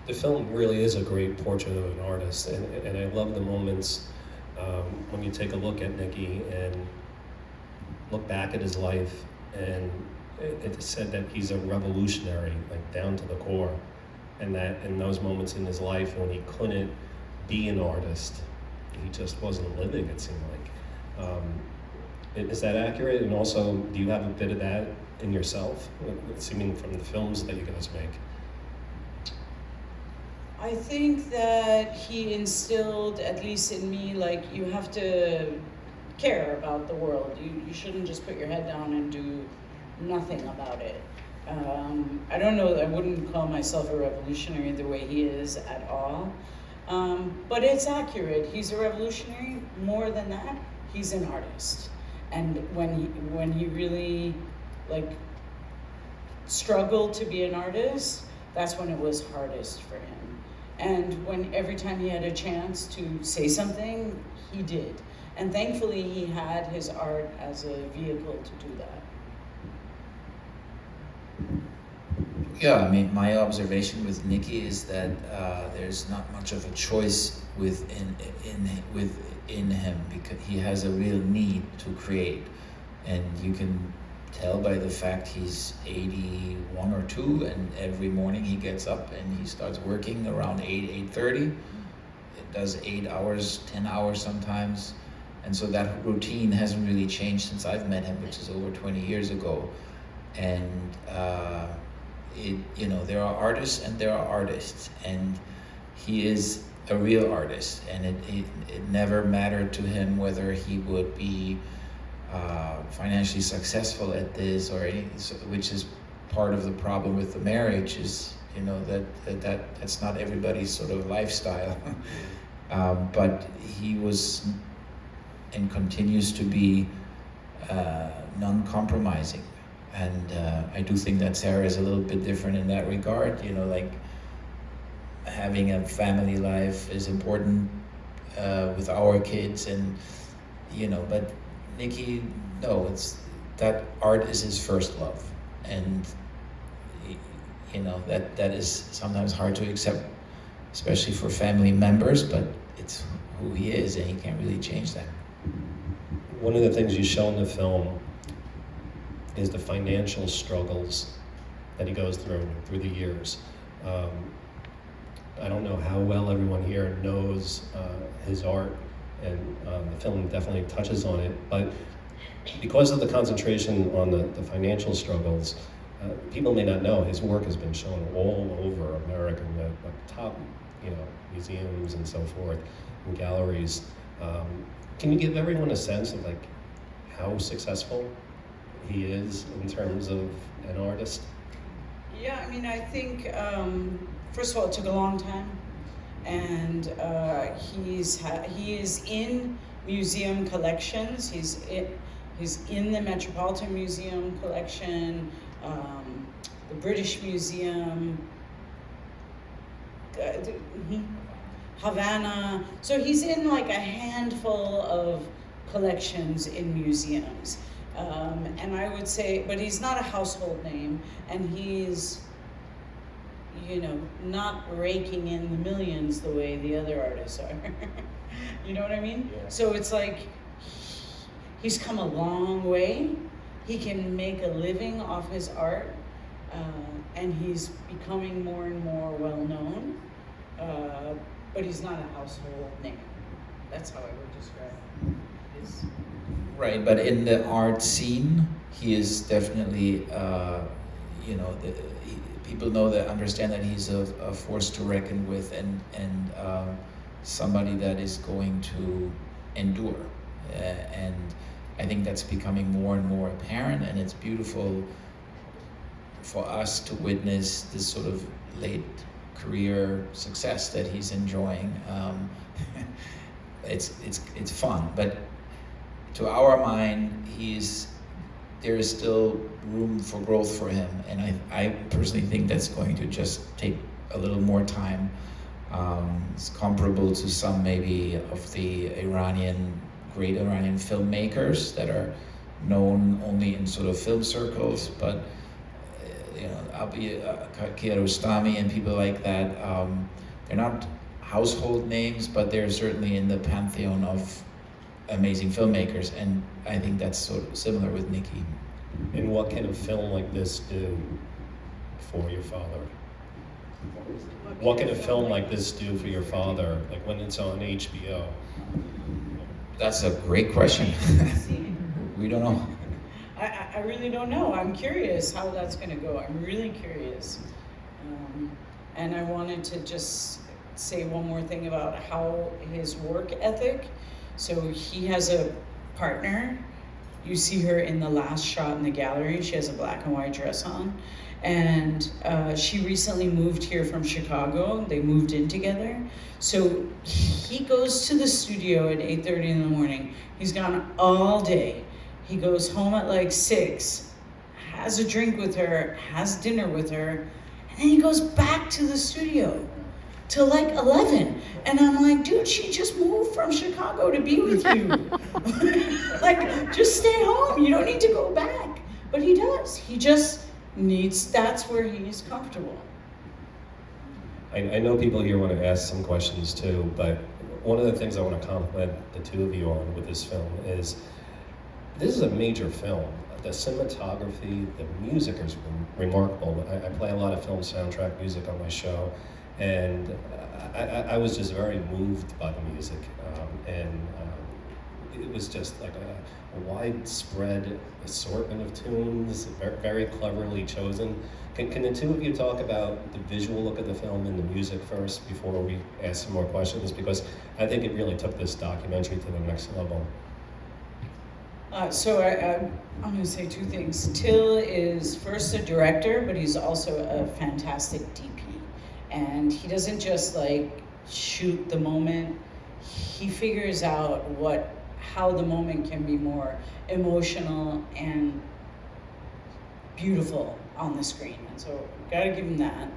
The film really is a great portrait of an artist, and I love the moments when you take a look at Nicky and look back at his life, and it's said that he's a revolutionary, like down to the core, and that in those moments in his life when he couldn't be an artist, he just wasn't living, it seemed like. Is that accurate? And also, do you have a bit of that in yourself, seeming from the films that you guys make? I think that he instilled, at least in me, like, you have to care about the world. You shouldn't just put your head down and do nothing about it. I don't know, I wouldn't call myself a revolutionary the way he is at all. But it's accurate. He's a revolutionary. More than that, he's an artist. And when he really, like, struggled to be an artist, that's when it was hardest for him. And when every time he had a chance to say something, he did. And thankfully, he had his art as a vehicle to do that. Yeah, I mean, my observation with Nicky is that there's not much of a choice within him, because he has a real need to create, and you can tell by the fact he's 81 or 2, and every morning he gets up and he starts working around 8:30. It does 8 hours, 10 hours sometimes, and so that routine hasn't really changed since I've met him, which is over 20 years ago. And there are artists and there are artists, and he is a real artist, and it never mattered to him whether he would be financially successful at this or which is part of the problem with the marriage, is that's not everybody's sort of lifestyle. But he was and continues to be non-compromising. And I do think that Sara is a little bit different in that regard. Like, having a family life is important with our kids, and but Nicky, no, it's that art is his first love, and that is sometimes hard to accept, especially for family members. But it's who he is, and he can't really change that. One of the things you show in the film is the financial struggles that he goes through the years. I don't know how well everyone here knows his art, and the film definitely touches on it, but because of the concentration on the financial struggles, people may not know his work has been shown all over America, at top museums and so forth, and galleries. Can you give everyone a sense of like how successful he is in terms of an artist? Yeah, I mean, I think, first of all, it took a long time, and he is in museum collections. He's in the Metropolitan Museum collection, the British Museum, Havana. So he's in like a handful of collections in museums. And I would say, but he's not a household name, and he's, not raking in the millions the way the other artists are. You know what I mean? Yeah. So it's like, he's come a long way. He can make a living off his art, and he's becoming more and more well-known, but he's not a household name. That's how I would describe his. Right, but in the art scene, he is definitely, people understand that he's a force to reckon with, and somebody that is going to endure. And I think that's becoming more and more apparent, and it's beautiful for us to witness this sort of late career success that he's enjoying. It's fun, but to our mind, there is still room for growth for him, and I personally think that's going to just take a little more time. It's comparable to some maybe of the great Iranian filmmakers that are known only in sort of film circles, but Kiarostami and people like that. They're not household names, but they're certainly in the pantheon of amazing filmmakers, and I think that's sort of similar with Nikki. And what can a film like this do for your father? What can a film like this do for your father, like when it's on HBO? That's a great question. We don't know. I really don't know. I'm curious how that's going to go. I'm really curious. And I wanted to just say one more thing about how his work ethic. So he has a partner. You see her in the last shot in the gallery. She has a black and white dress on. And she recently moved here from Chicago. They moved in together. So he goes to the studio at 8:30 in the morning. He's gone all day. He goes home at like 6, has a drink with her, has dinner with her, and then he goes back to the studio till like 11. And I'm like, dude, she just moved from Chicago to be with you. Like, just stay home. You don't need to go back. But he does. He just needs, that's where he's comfortable. I know people here want to ask some questions too, but one of the things I want to compliment the two of you on with this film is this is a major film. The cinematography, the music is remarkable. I play a lot of film soundtrack music on my show, and I was just very moved by the music. It was just like a widespread assortment of tunes, very, very cleverly chosen. Can the two of you talk about the visual look of the film and the music first before we ask some more questions? Because I think it really took this documentary to the next level. So I'm going to say two things. Till is first a director, but he's also a fantastic DP. And he doesn't just like shoot the moment. He figures out how the moment can be more emotional and beautiful on the screen. And so gotta give him that.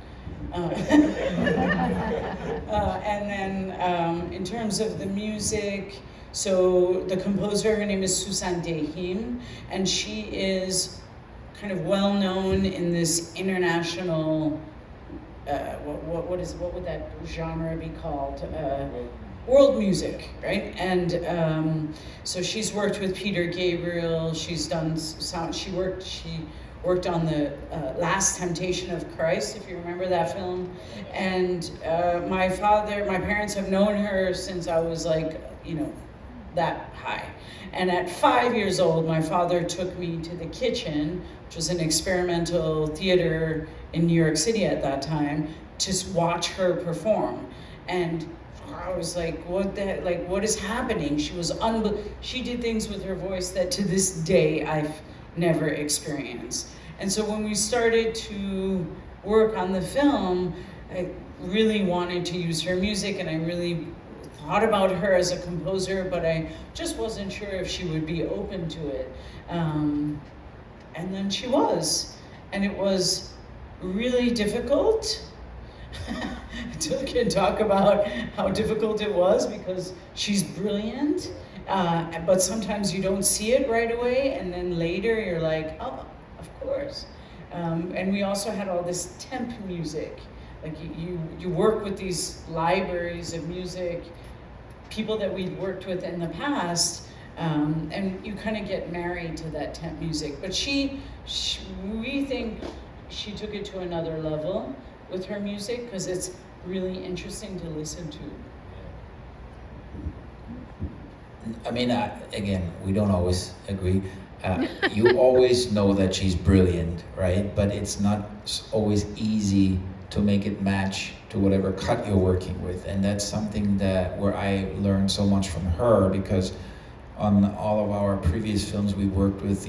And then in terms of the music, so the composer, her name is Sara Nodjoumi, and she is kind of well known in this international, what would that genre be called? World music, right? And so she's worked with Peter Gabriel. She's done sound. She worked on the Last Temptation of Christ, if you remember that film. And my parents have known her since I was like, that high. And at 5 years old, my father took me to the Kitchen, which was an experimental theater in New York City at that time, to watch her perform. And I was like, what is happening? She was she did things with her voice that to this day I've never experienced. And so when we started to work on the film, I really wanted to use her music, and I really thought about her as a composer, but I just wasn't sure if she would be open to it. And then she was, and it was really difficult. Till can talk about how difficult it was because she's brilliant, but sometimes you don't see it right away, and then later you're like, oh, of course. And we also had all this temp music. Like you work with these libraries of music, people that we'd worked with in the past, and you kind of get married to that temp music. But we think she took it to another level with her music because it's really interesting to listen to. I mean, again, we don't always agree. You always know that she's brilliant, right? But it's not always easy to make it match to whatever cut you're working with. And that's something where I learned so much from her, because on all of our previous films, we worked with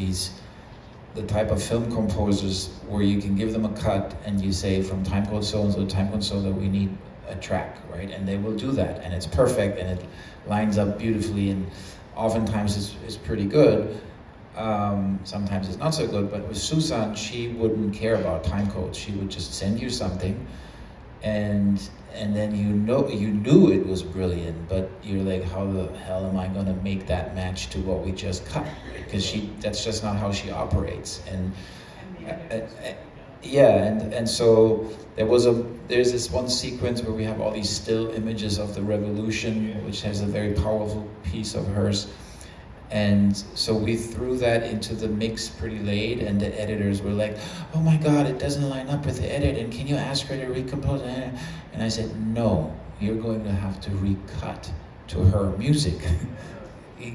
the type of film composers where you can give them a cut and you say from time code so-and-so to time code so-and-so we need a track, right? And they will do that, and it's perfect, and it lines up beautifully, and oftentimes it's pretty good. Sometimes it's not so good, but with Susan, she wouldn't care about time codes. She would just send you something, and then you knew it was brilliant, but you're like, how the hell am I gonna make that match to what we just cut? Because that's just not how she operates. Yeah, and so there's this one sequence where we have all these still images of the revolution, which has a very powerful piece of hers. And so we threw that into the mix pretty late, and the editors were like, "Oh my God, it doesn't line up with the edit, and can you ask her to recompose it?" And I said, "No, you're going to have to recut to her music."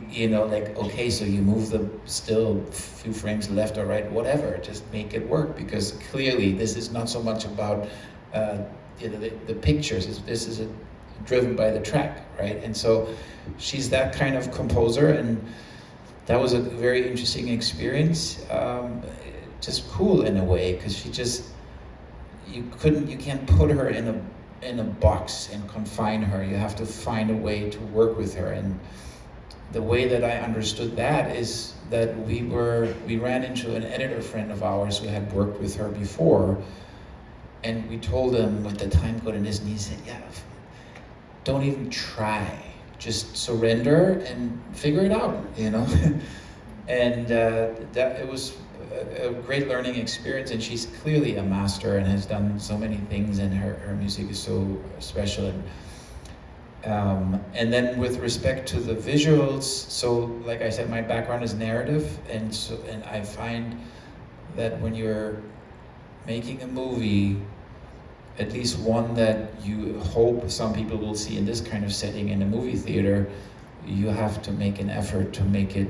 You know, like, okay, so you move the still few frames left or right, whatever, just make it work, because clearly this is not so much about the pictures. This is driven by the track, right? And so she's that kind of composer, and that was a very interesting experience. Just cool in a way, because she just you can't put her in a box and confine her. You have to find a way to work with her. And the way that I understood that is that we ran into an editor friend of ours who had worked with her before, and we told him what the time code and this, and he said, "Yeah, don't even try. Just surrender and figure it out, you know." And that it was a great learning experience, and she's clearly a master and has done so many things, and her music is so special. And then with respect to the visuals, so like I said, my background is narrative, and I find that when you're making a movie, at least one that you hope some people will see in this kind of setting in a movie theater, you have to make an effort to make it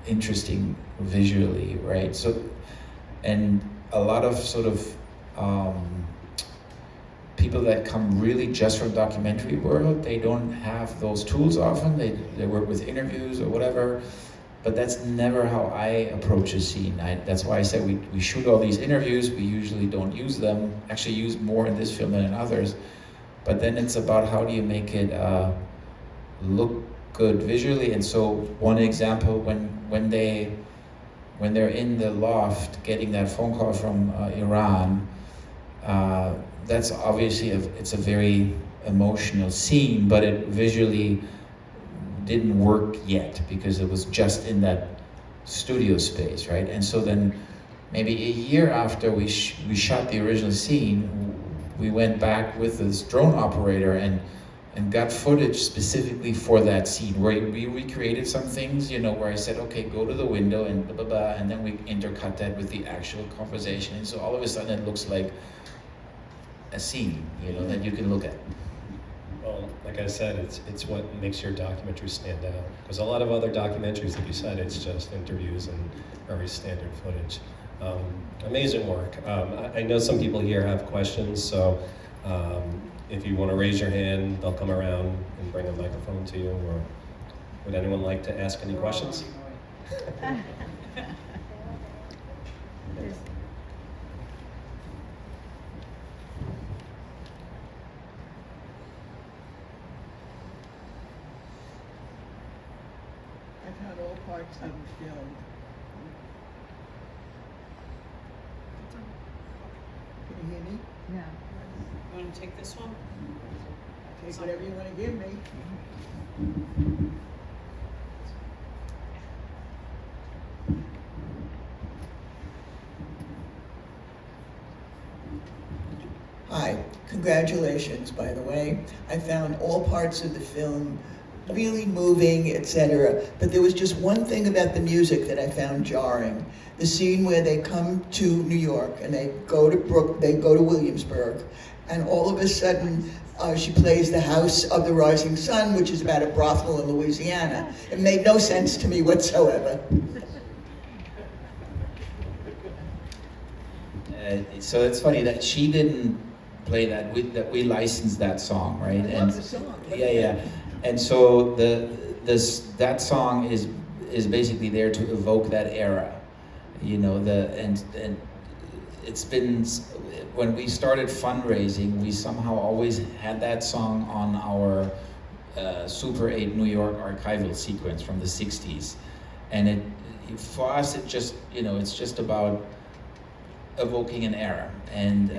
interesting visually, right? So, and a lot of sort of people that come really just from documentary world, they don't have those tools often. They work with interviews or whatever, but that's never how I approach a scene. That's why I said we shoot all these interviews. We usually don't use them, actually use more in this film than in others. But then it's about how do you make it look good visually. And so one example, when they're in the loft getting that phone call from Iran, that's obviously it's a very emotional scene, but it visually didn't work yet because it was just in that studio space, right? And so then maybe a year after we shot the original scene, we went back with this drone operator and got footage specifically for that scene, where we recreated some things, you know, where I said, okay, go to the window and blah, blah, blah, and then we intercut that with the actual conversation. And so all of a sudden it looks like a scene, you know, that you can look at. Well, like I said, it's what makes your documentary stand out. Because a lot of other documentaries, like you said, it's just interviews and very standard footage. Amazing work. I know some people here have questions, so if you want to raise your hand, they'll come around and bring a microphone to you. Or would anyone like to ask any questions? I've had all parts of the film. Can you hear me? Yeah. You want to take this one? Take whatever you want to give me. Hi, congratulations, by the way. I found all parts of the film really moving, etc. But there was just one thing about the music that I found jarring. The scene where they come to New York and they go to Williamsburg, and all of a sudden she plays The House of the Rising Sun, which is about a brothel in Louisiana. It made no sense to me whatsoever. So it's funny that she didn't play that. We licensed that song, right? I love the song. Yeah. And so that song is basically there to evoke that era, you know. And it's been, when we started fundraising, we somehow always had that song on our Super 8 New York archival sequence from the '60s, and for us it just, you know, it's just about evoking an era. And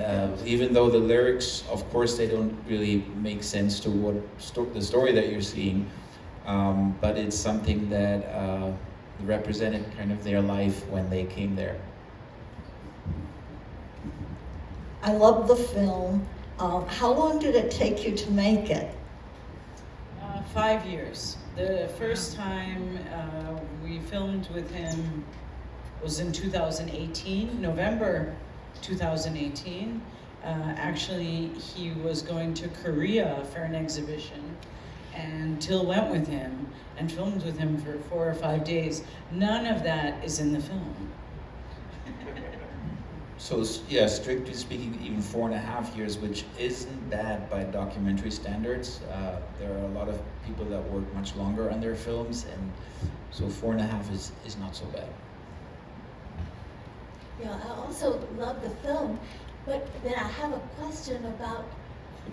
even though the lyrics, of course, they don't really make sense to what the story that you're seeing, but it's something that represented kind of their life when they came there. I love the film. How long did it take you to make it? 5 years. The first time we filmed with him was in 2018, November 2018. Actually, he was going to Korea for an exhibition, and Till went with him and filmed with him for 4 or 5 days. None of that is in the film. So yeah, strictly speaking, even 4.5 years, which isn't bad by documentary standards. There are a lot of people that work much longer on their films, and so 4.5 is not so bad. Yeah, I also love the film, but then I have a question about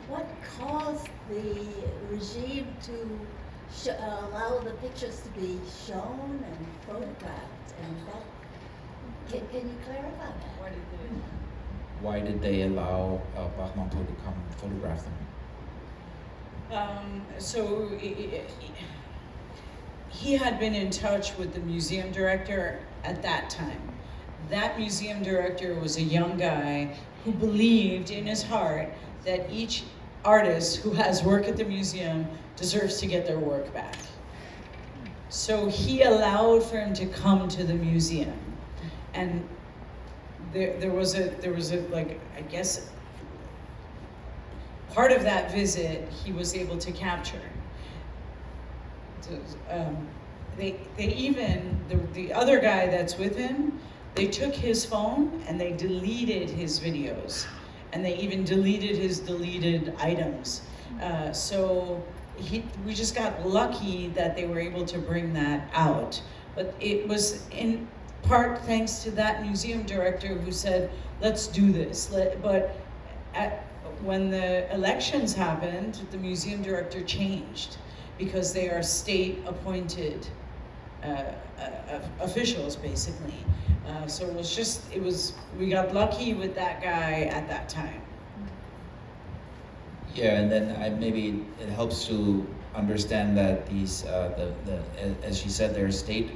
what caused the regime to allow the pictures to be shown and photographed, and that. Can you clarify that? Why did they allow Bachmann to come photograph them? So he had been in touch with the museum director at that time. That museum director was a young guy who believed in his heart that each artist who has work at the museum deserves to get their work back. So he allowed for him to come to the museum. And there was a like, I guess, part of that visit he was able to capture. They even, the other guy that's with him, they took his phone and they deleted his videos. And they even deleted his deleted items. So we just got lucky that they were able to bring that out. But it was in part thanks to that museum director who said, let's do this. But when the elections happened, the museum director changed because they are state appointed officials, basically. So we got lucky with that guy at that time. Yeah, and then maybe it helps to understand that these, as she said, they're state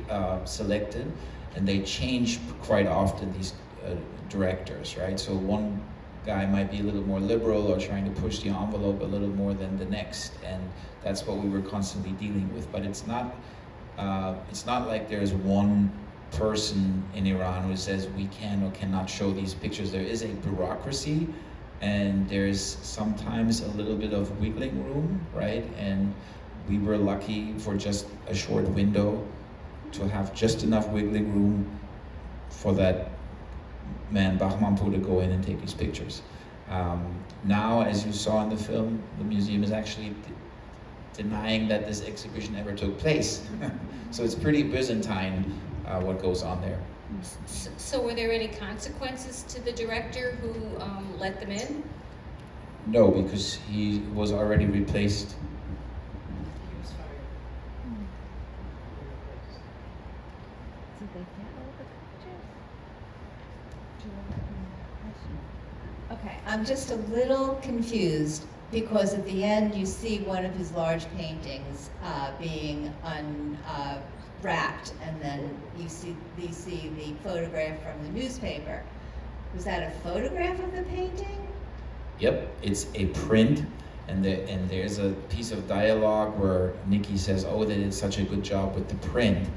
selected, and they change quite often, these directors, right? So one guy might be a little more liberal or trying to push the envelope a little more than the next, and that's what we were constantly dealing with. But it's not like there's one person in Iran who says we can or cannot show these pictures. There is a bureaucracy, and there's sometimes a little bit of wiggling room, right? And we were lucky for just a short window to have just enough wiggling room for that man Bachmann-Poh to go in and take these pictures. Now, as you saw in the film, the museum is actually denying that this exhibition ever took place. So it's pretty Byzantine what goes on there. So were there any consequences to the director who let them in? No, because he was already replaced. He was fired. Did they get all the pictures? Do you have any question? Okay, I'm just a little confused because at the end you see one of his large paintings being unwrapped, and then you see the photograph from the newspaper. Was that a photograph of the painting? Yep, it's a print, and there's a piece of dialogue where Nikki says, "Oh, they did such a good job with the print."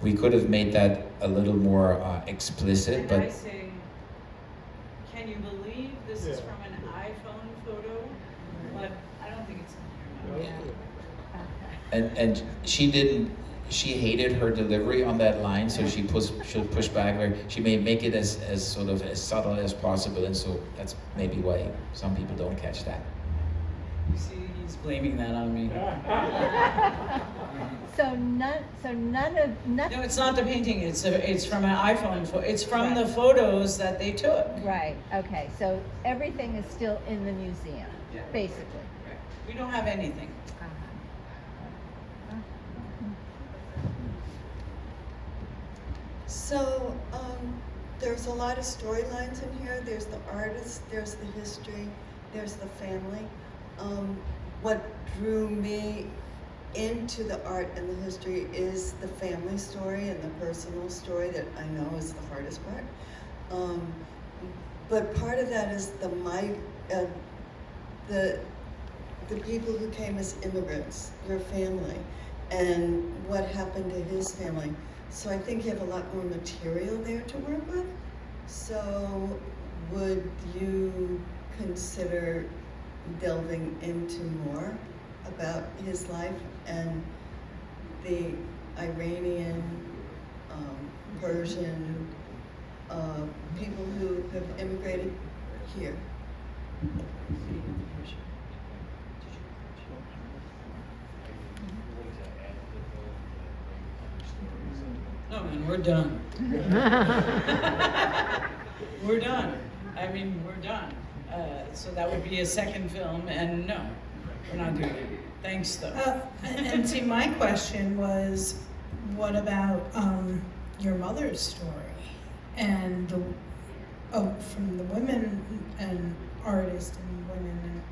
We could have made that a little more explicit, And but I say, can you believe this is from an iPhone photo? But I don't think it's in here now. and she hated her delivery on that line, so she'll push back her. She may make it as sort of as subtle as possible, and so that's maybe why some people don't catch that. You see, he's blaming that on me. So nothing. No, it's not the painting. It's from an iPhone. It's from the photos that they took. Right. Okay. So everything is still in the museum, Yeah. basically. Right. We don't have anything. So, there's a lot of storylines in here. There's the artist, there's the history, there's the family. What drew me into the art and the history is the family story and the personal story that I know is the hardest part. but part of that is the people who came as immigrants, your family, and what happened to his family. So I think you have a lot more material there to work with. So would you consider delving into more about his life and the Iranian, Persian people who have immigrated here? No, man, we're done. We're done. I mean, we're done. So that would be a second film, and no, we're not doing it. Thanks, though. And see, my question was, what about your mother's story and from the women and artists and women?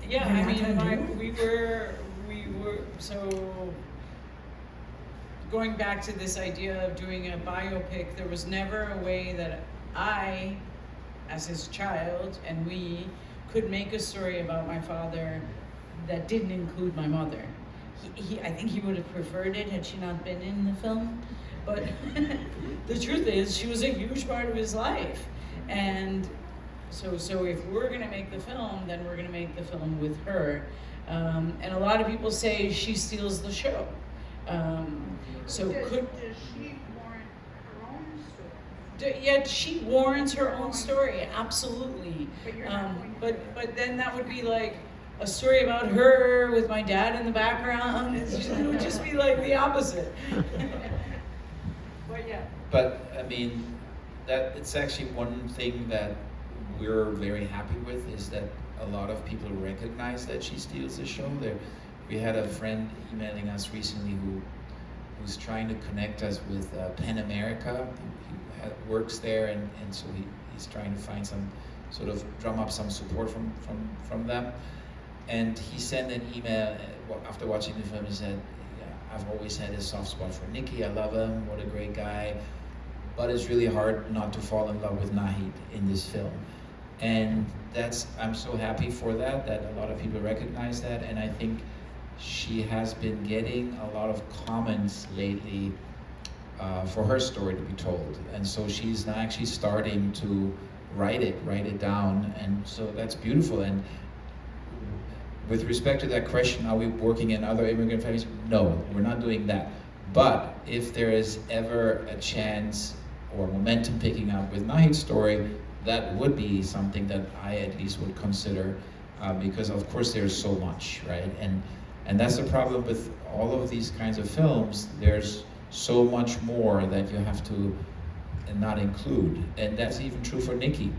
Yeah, You're I not mean, gonna do it? we were so going back to this idea of doing a biopic. There was never a way that I, as his child, and we could make a story about my father that didn't include my mother. I think he would have preferred it had she not been in the film, but the truth is she was a huge part of his life. And so if we're gonna make the film, then we're gonna make the film with her. And a lot of people say she steals the show. So does could she warrant her own story? yeah, she warrants her own story, absolutely. But you're not going to do it. But then that would be like a story about her with my dad in the background. It would just be like the opposite. But yeah. But I mean, that it's actually one thing that we're very happy with is that a lot of people recognize that she steals the show. We had a friend emailing us recently who's trying to connect us with Pen America. He works there, and so he's trying to find some sort of drum up some support from them. And he sent an email after watching the film. He said, yeah, I've always had a soft spot for Nicky. I love him. What a great guy. But it's really hard not to fall in love with Nahid in this film. And I'm so happy for that a lot of people recognize that. And I think she has been getting a lot of comments lately for her story to be told. And so she's now actually starting to write it down. And so that's beautiful. And with respect to that question, are we working in other immigrant families? No, we're not doing that. But if there is ever a chance or momentum picking up with Nahid's story, that would be something that I at least would consider, because of course there's so much, right? And that's the problem with all of these kinds of films. There's so much more that you have to not include, and that's even true for Nicky.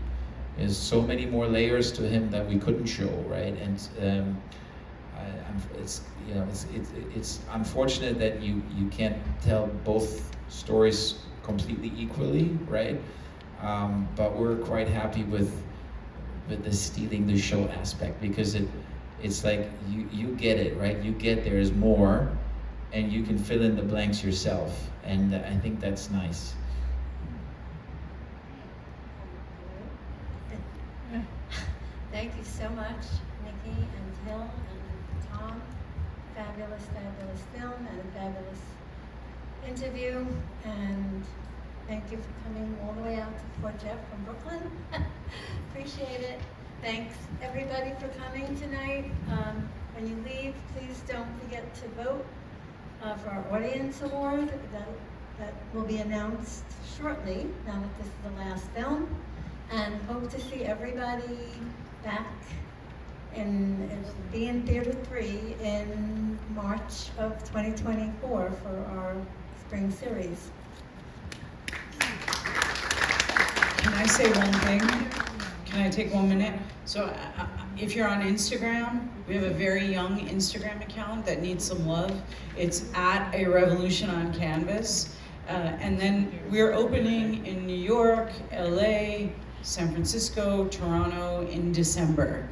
There's so many more layers to him that we couldn't show, right? And it's unfortunate that you can't tell both stories completely equally, right? But we're quite happy with the stealing the show aspect, because it's like you get it, right? You get there's more, and you can fill in the blanks yourself, and I think that's nice. Thank you so much, Nicky and Till and Tom. Fabulous, fabulous film and a fabulous interview. And thank you for coming all the way out to Port Jeff from Brooklyn. Appreciate it. Thanks everybody for coming tonight. When you leave, please don't forget to vote for our audience award. That will be announced shortly, now that this is the last film. And hope to see everybody back in Theater 3 in March of 2024 for our spring series. Can I say one thing? Can I take 1 minute? So if you're on Instagram, we have a very young Instagram account that needs some love. It's at A Revolution on Canvas. And then we're opening in New York, LA, San Francisco, Toronto in December.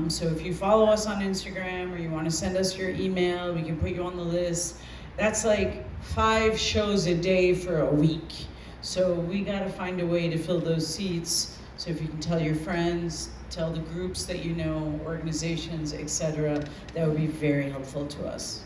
So if you follow us on Instagram or you want to send us your email, we can put you on the list. That's like 5 shows a day for a week. So we gotta find a way to fill those seats. So if you can tell your friends, tell the groups that you know, organizations, etc., that would be very helpful to us.